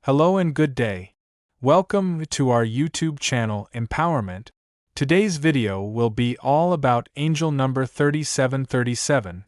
Hello and good day. Welcome to our YouTube channel Empowerment. Today's video will be all about angel number 3737,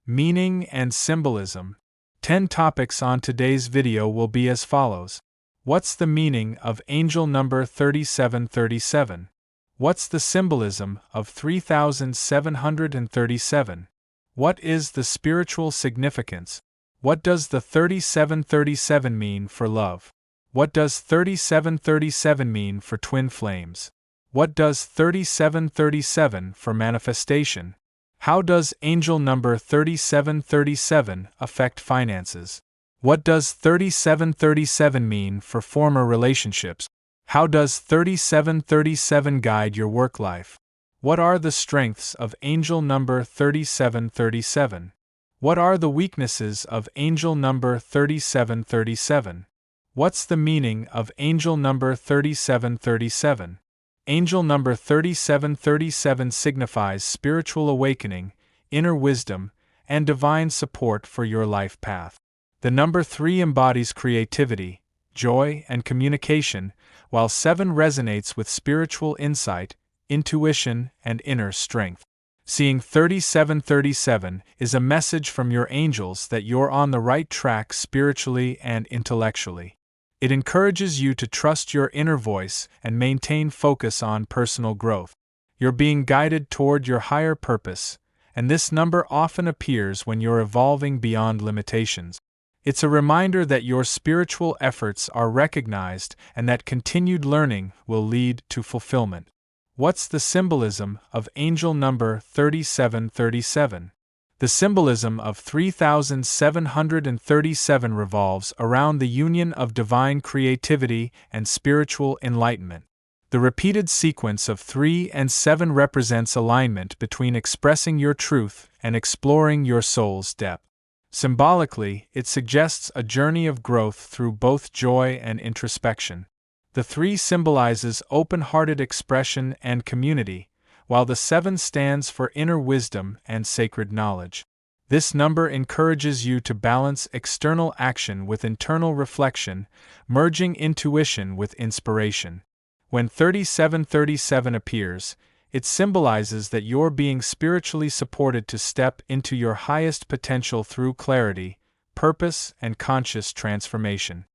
meaning and symbolism. 10 topics on today's video will be as follows. What's the meaning of angel number 3737? What's the symbolism of 3737? What is the spiritual significance? What does the 3737 mean for love? What does 3737 mean for twin flames? What does 3737 for manifestation? How does angel number 3737 affect finances? What does 3737 mean for former relationships? How does 3737 guide your work life? What are the strengths of angel number 3737? What are the weaknesses of angel number 3737? What's the meaning of angel number 3737? Angel number 3737 signifies spiritual awakening, inner wisdom, and divine support for your life path. The number 3 embodies creativity, joy, and communication, while 7 resonates with spiritual insight, intuition, and inner strength. Seeing 3737 is a message from your angels that you're on the right track spiritually and intellectually. It encourages you to trust your inner voice and maintain focus on personal growth. You're being guided toward your higher purpose, and this number often appears when you're evolving beyond limitations. It's a reminder that your spiritual efforts are recognized and that continued learning will lead to fulfillment. What's the symbolism of angel number 3737? The symbolism of 3737 revolves around the union of divine creativity and spiritual enlightenment. The repeated sequence of 3 and 7 represents alignment between expressing your truth and exploring your soul's depth. Symbolically, it suggests a journey of growth through both joy and introspection. The 3 symbolizes open-hearted expression and community, while the 7 stands for inner wisdom and sacred knowledge. This number encourages you to balance external action with internal reflection, merging intuition with inspiration. When 3737 appears, it symbolizes that you're being spiritually supported to step into your highest potential through clarity, purpose, and conscious transformation.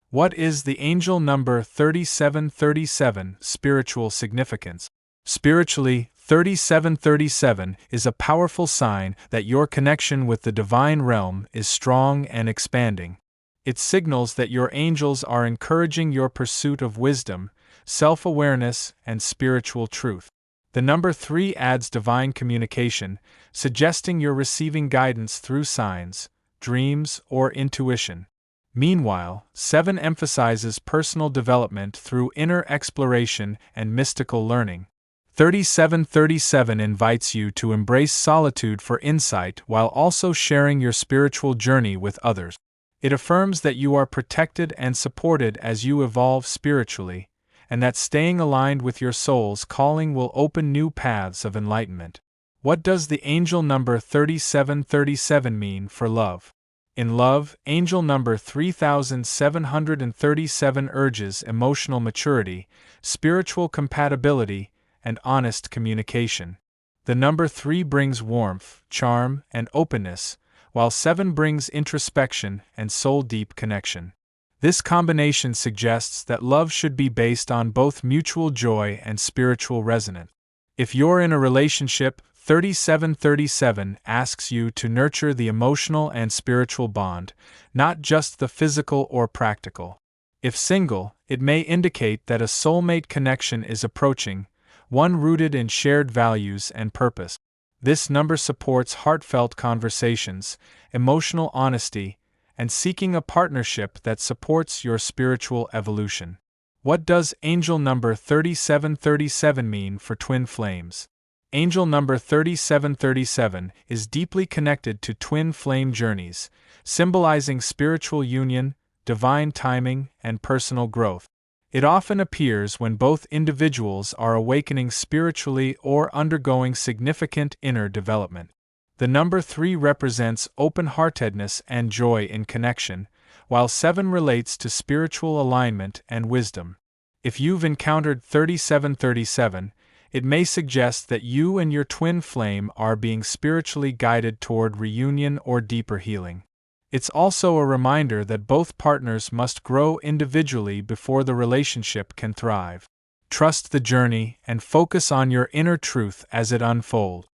What is the angel number 3737 spiritual significance? Spiritually, 3737 is a powerful sign that your connection with the divine realm is strong and expanding. It signals that your angels are encouraging your pursuit of wisdom, self-awareness, and spiritual truth. The number 3 adds divine communication, suggesting you're receiving guidance through signs, dreams, or intuition. Meanwhile, 7 emphasizes personal development through inner exploration and mystical learning. 3737 invites you to embrace solitude for insight while also sharing your spiritual journey with others. It affirms that you are protected and supported as you evolve spiritually, and that staying aligned with your soul's calling will open new paths of enlightenment. What does the angel number 3737 mean for love? In love, angel number 3737 urges emotional maturity, spiritual compatibility, and honest communication. The number 3 brings warmth, charm, and openness, while 7 brings introspection and soul-deep connection. This combination suggests that love should be based on both mutual joy and spiritual resonance. If you're in a relationship, 3737 asks you to nurture the emotional and spiritual bond, not just the physical or practical. If single, it may indicate that a soulmate connection is approaching, one rooted in shared values and purpose. This number supports heartfelt conversations, emotional honesty, and seeking a partnership that supports your spiritual evolution. What does angel number 3737 mean for twin flames? Angel number 3737 is deeply connected to twin flame journeys, symbolizing spiritual union, divine timing, and personal growth. It often appears when both individuals are awakening spiritually or undergoing significant inner development. The number 3 represents open-heartedness and joy in connection, while 7 relates to spiritual alignment and wisdom. If you've encountered 3737, it may suggest that you and your twin flame are being spiritually guided toward reunion or deeper healing. It's also a reminder that both partners must grow individually before the relationship can thrive. Trust the journey and focus on your inner truth as it unfolds.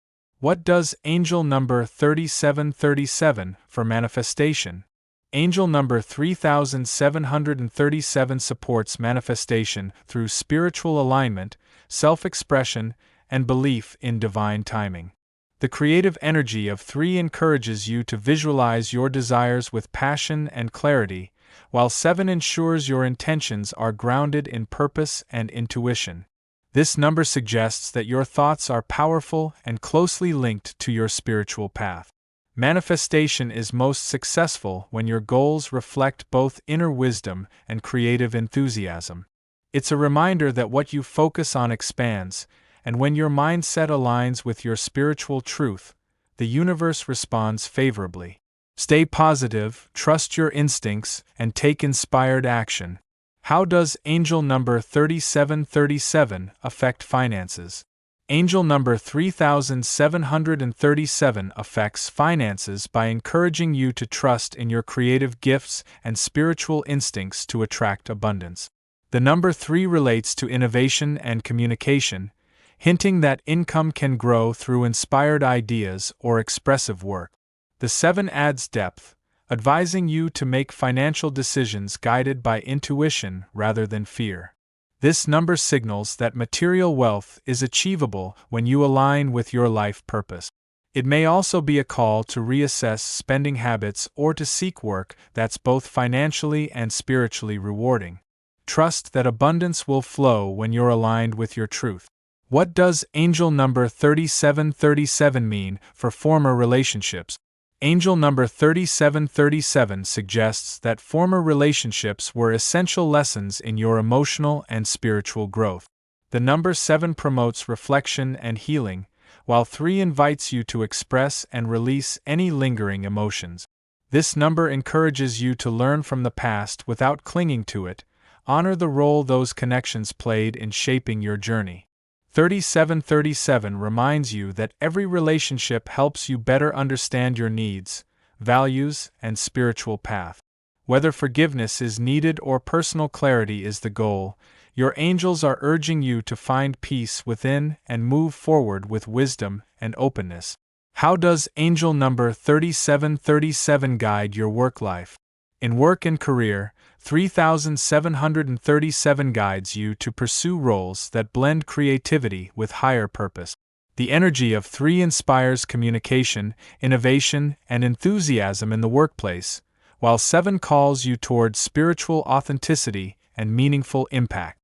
What does angel number 3737 for manifestation? Angel number 3737 supports manifestation through spiritual alignment, self-expression, and belief in divine timing. The creative energy of 3 encourages you to visualize your desires with passion and clarity, while 7 ensures your intentions are grounded in purpose and intuition. This number suggests that your thoughts are powerful and closely linked to your spiritual path. Manifestation is most successful when your goals reflect both inner wisdom and creative enthusiasm. It's a reminder that what you focus on expands, and when your mindset aligns with your spiritual truth, the universe responds favorably. Stay positive, trust your instincts, and take inspired action. How does angel number 3737 affect finances? Angel number 3737 affects finances by encouraging you to trust in your creative gifts and spiritual instincts to attract abundance. The number 3 relates to innovation and communication, hinting that income can grow through inspired ideas or expressive work. The 7 adds depth, advising you to make financial decisions guided by intuition rather than fear. This number signals that material wealth is achievable when you align with your life purpose. It may also be a call to reassess spending habits or to seek work that's both financially and spiritually rewarding. Trust that abundance will flow when you're aligned with your truth. What does angel number 3737 mean for former relationships? Angel number 3737 suggests that former relationships were essential lessons in your emotional and spiritual growth. The number 7 promotes reflection and healing, while 3 invites you to express and release any lingering emotions. This number encourages you to learn from the past without clinging to it, honor the role those connections played in shaping your journey. 3737 reminds you that every relationship helps you better understand your needs, values, and spiritual path. Whether forgiveness is needed or personal clarity is the goal, your angels are urging you to find peace within and move forward with wisdom and openness. How does angel number 3737 guide your work life? In work and career, 3737 guides you to pursue roles that blend creativity with higher purpose. The energy of 3 inspires communication, innovation, and enthusiasm in the workplace, while 7 calls you toward spiritual authenticity and meaningful impact.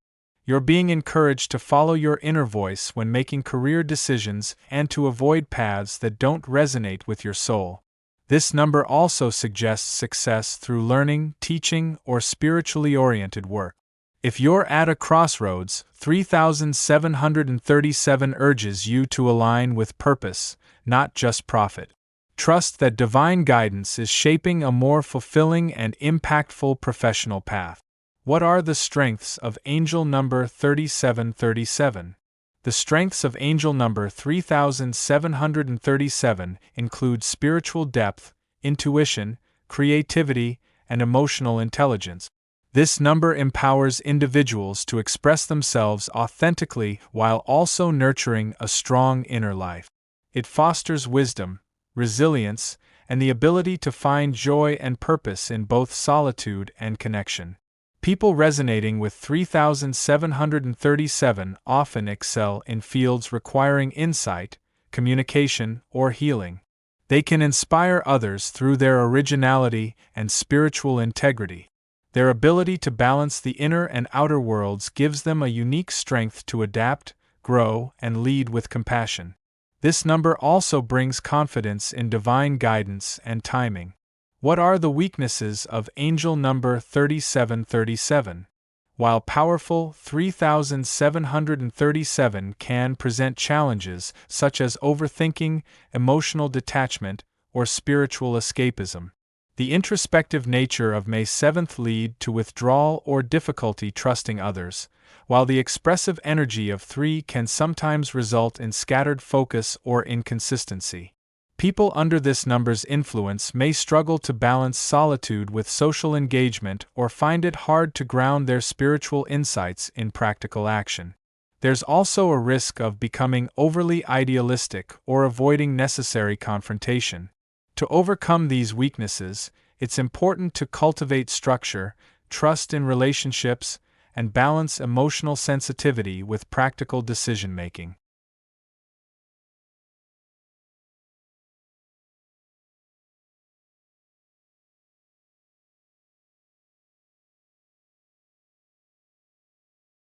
You're being encouraged to follow your inner voice when making career decisions and to avoid paths that don't resonate with your soul. This number also suggests success through learning, teaching, or spiritually oriented work. If you're at a crossroads, 3737 urges you to align with purpose, not just profit. Trust that divine guidance is shaping a more fulfilling and impactful professional path. What are the strengths of angel number 3737? The strengths of angel number 3737 include spiritual depth, intuition, creativity, and emotional intelligence. This number empowers individuals to express themselves authentically while also nurturing a strong inner life. It fosters wisdom, resilience, and the ability to find joy and purpose in both solitude and connection. People resonating with 3737 often excel in fields requiring insight, communication, or healing. They can inspire others through their originality and spiritual integrity. Their ability to balance the inner and outer worlds gives them a unique strength to adapt, grow, and lead with compassion. This number also brings confidence in divine guidance and timing. What are the weaknesses of angel number 3737? While powerful, 3737 can present challenges such as overthinking, emotional detachment, or spiritual escapism. The introspective nature of May 7th lead to withdrawal or difficulty trusting others, while the expressive energy of 3 can sometimes result in scattered focus or inconsistency. People under this number's influence may struggle to balance solitude with social engagement or find it hard to ground their spiritual insights in practical action. There's also a risk of becoming overly idealistic or avoiding necessary confrontation. To overcome these weaknesses, it's important to cultivate structure, trust in relationships, and balance emotional sensitivity with practical decision-making.